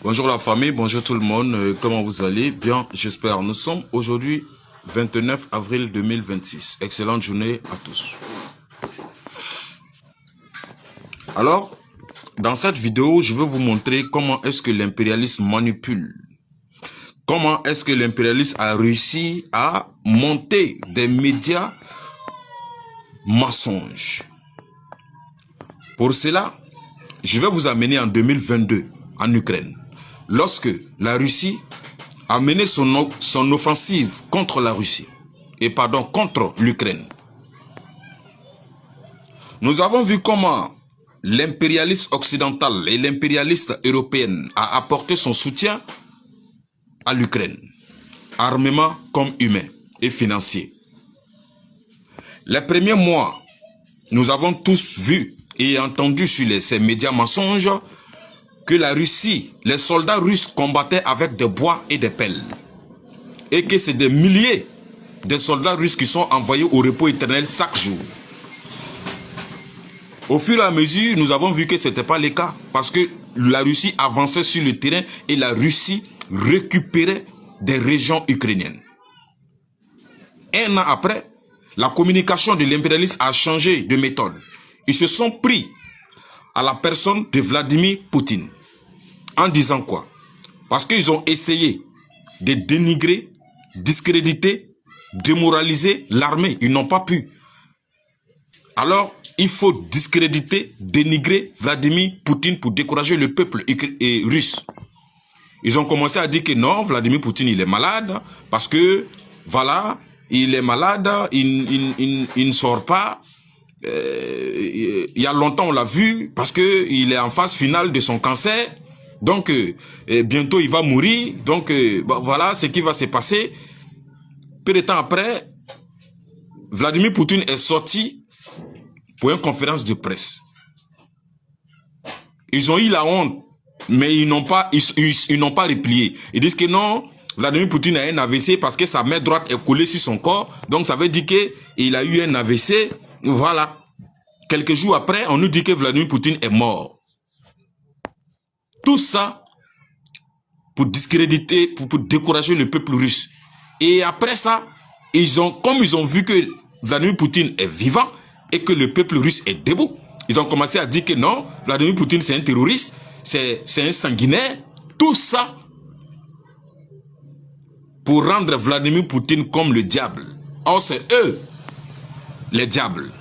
Bonjour la famille, bonjour tout le monde, comment vous allez? Bien, j'espère. Nous sommes aujourd'hui 29 avril 2026. Excellente journée à tous. Alors, dans cette vidéo, je vais vous montrer comment est-ce que l'impérialisme manipule. Comment est-ce que l'impérialisme a réussi à monter des médias mensonges. Pour cela, je vais vous amener en 2022 en Ukraine. Lorsque la Russie a mené son offensive contre la Russie, contre l'Ukraine. Nous avons vu comment l'impérialiste occidental et l'impérialiste européenne a apporté son soutien à l'Ukraine, armement comme humain et financier. Les premiers mois, nous avons tous vu et entendu sur ces médias mensonges que la Russie, les soldats russes combattaient avec des bois et des pelles. Et que c'est des milliers de soldats russes qui sont envoyés au repos éternel chaque jour. Au fur et à mesure, nous avons vu que ce n'était pas le cas. Parce que la Russie avançait sur le terrain et la Russie récupérait des régions ukrainiennes. Un an après, la communication de l'impérialisme a changé de méthode. Ils se sont pris à la personne de Vladimir Poutine. En disant quoi? Parce qu'ils ont essayé de dénigrer, discréditer, démoraliser l'armée. Ils n'ont pas pu. Alors, il faut discréditer, dénigrer Vladimir Poutine pour décourager le peuple russe. Ils ont commencé à dire que non, Vladimir Poutine, il est malade, parce que, voilà, il est malade, il ne sort pas. Il y a longtemps, on l'a vu, parce qu'il est en phase finale de son cancer. Donc, bientôt, il va mourir. Donc, voilà ce qui va se passer. Peu de temps après, Vladimir Poutine est sorti pour une conférence de presse. Ils ont eu la honte, mais ils n'ont pas replié. Ils disent que non, Vladimir Poutine a un AVC parce que sa main droite est collée sur son corps. Donc, ça veut dire qu'il a eu un AVC. Voilà. Quelques jours après, on nous dit que Vladimir Poutine est mort. Tout ça pour discréditer, pour décourager le peuple russe. Et après ça, comme ils ont vu que Vladimir Poutine est vivant et que le peuple russe est debout, ils ont commencé à dire que non, Vladimir Poutine c'est un terroriste, c'est un sanguinaire. Tout ça pour rendre Vladimir Poutine comme le diable. Or, c'est eux, les diables.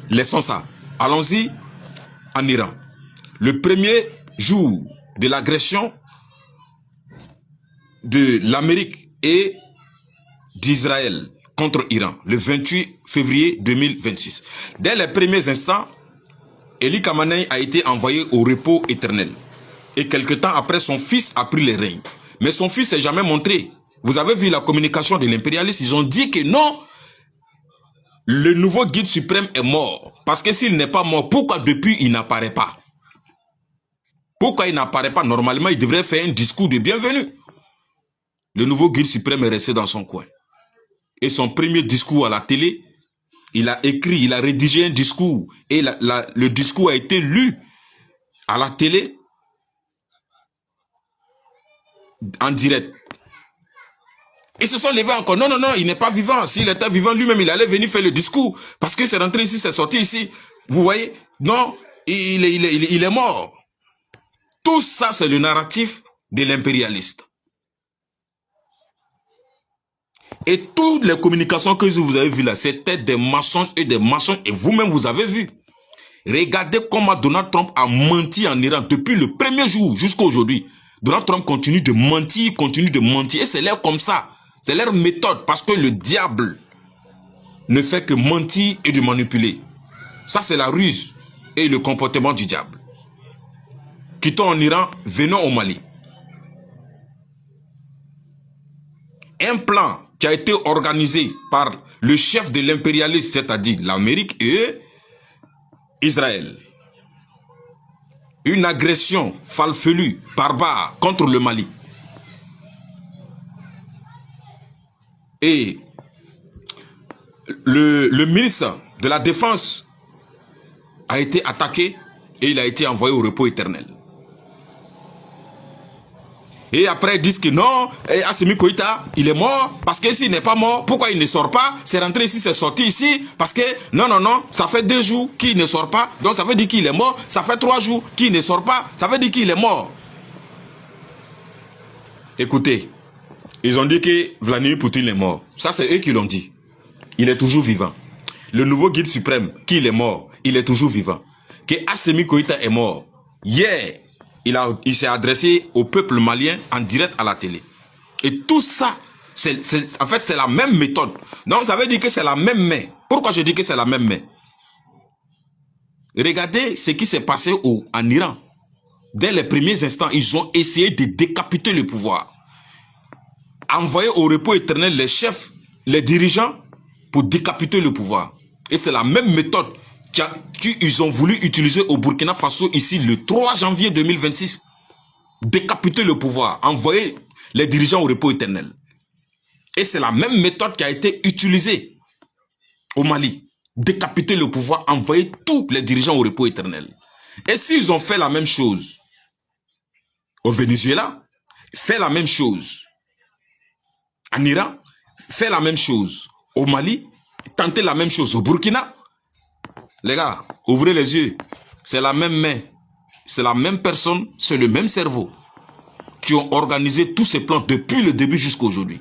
Laissons ça. Allons-y en Iran. Le premier jour de l'agression de l'Amérique et d'Israël contre Iran, le 28 février 2026. Dès les premiers instants, Eli Khamenei a été envoyé au repos éternel. Et quelque temps après, son fils a pris les règnes. Mais son fils s'est jamais montré. Vous avez vu la communication de l'impérialiste, ils ont dit que non, le nouveau guide suprême est mort. Parce que s'il n'est pas mort, pourquoi depuis il n'apparaît pas? Pourquoi il n'apparaît pas? Normalement, il devrait faire un discours de bienvenue. Le nouveau guide suprême est resté dans son coin. Et son premier discours à la télé, il a écrit, il a rédigé un discours. Et le discours a été lu à la télé en direct. Ils se sont levés encore. Non, non, non, il n'est pas vivant. S'il était vivant, lui-même, il allait venir faire le discours. Parce que c'est rentré ici, c'est sorti ici. Vous voyez? Non, il est mort. Tout ça, c'est le narratif de l'impérialiste. Et toutes les communications que vous avez vues là, c'était des mensonges et des mensonges. Et vous-même, vous avez vu. Regardez comment Donald Trump a menti en Iran depuis le premier jour jusqu'à aujourd'hui. Donald Trump continue de mentir, Et c'est l'air comme ça. C'est leur méthode. Parce que le diable ne fait que mentir et de manipuler. Ça, c'est la ruse et le comportement du diable. Quittons en Iran, venons au Mali. Un plan qui a été organisé par le chef de l'impérialisme, c'est-à-dire l'Amérique et Israël. Une agression farfelue, barbare contre le Mali. Et le ministre de la Défense a été attaqué et il a été envoyé au repos éternel. Et après, ils disent que non, Assimi Koïta, il est mort, parce que s'il n'est pas mort, pourquoi il ne sort pas? C'est rentré ici, c'est sorti ici, parce que, non, ça fait 2 jours qu'il ne sort pas, donc ça veut dire qu'il est mort, ça fait 3 jours qu'il ne sort pas, ça veut dire qu'il est mort. Écoutez, ils ont dit que Vladimir Poutine est mort. Ça, c'est eux qui l'ont dit. Il est toujours vivant. Le nouveau guide suprême, qu'il est mort, il est toujours vivant. Que Assimi Koïta est mort. Hier, il s'est adressé au peuple malien en direct à la télé. Et tout ça, en fait, c'est la même méthode. Donc, ça veut dire que c'est la même main. Pourquoi je dis que c'est la même main? Regardez ce qui s'est passé en Iran. Dès les premiers instants, ils ont essayé de décapiter le pouvoir. Envoyer au repos éternel les chefs, les dirigeants, pour décapiter le pouvoir. Et c'est la même méthode qu'ils ont voulu utiliser au Burkina Faso ici le 3 janvier 2026. Décapiter le pouvoir, envoyer les dirigeants au repos éternel. Et c'est la même méthode qui a été utilisée au Mali. Décapiter le pouvoir, envoyer tous les dirigeants au repos éternel. Et s'ils ont fait la même chose au Venezuela, fait la même chose en Iran, fait la même chose au Mali, tenter la même chose au Burkina. Les gars, ouvrez les yeux. C'est la même main. C'est la même personne, c'est le même cerveau qui ont organisé tous ces plans depuis le début jusqu'à aujourd'hui.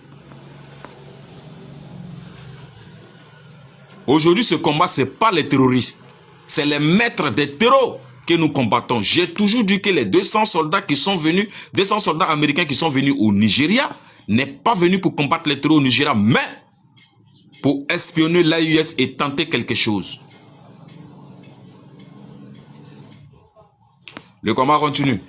Aujourd'hui, ce combat, ce n'est pas les terroristes. C'est les maîtres des terreaux que nous combattons. J'ai toujours dit que les 200 soldats qui sont venus, 200 soldats américains qui sont venus au Nigeria, n'est pas venu pour combattre les terreaux au Nigeria, mais pour espionner l'AUS et tenter quelque chose. Le combat continue.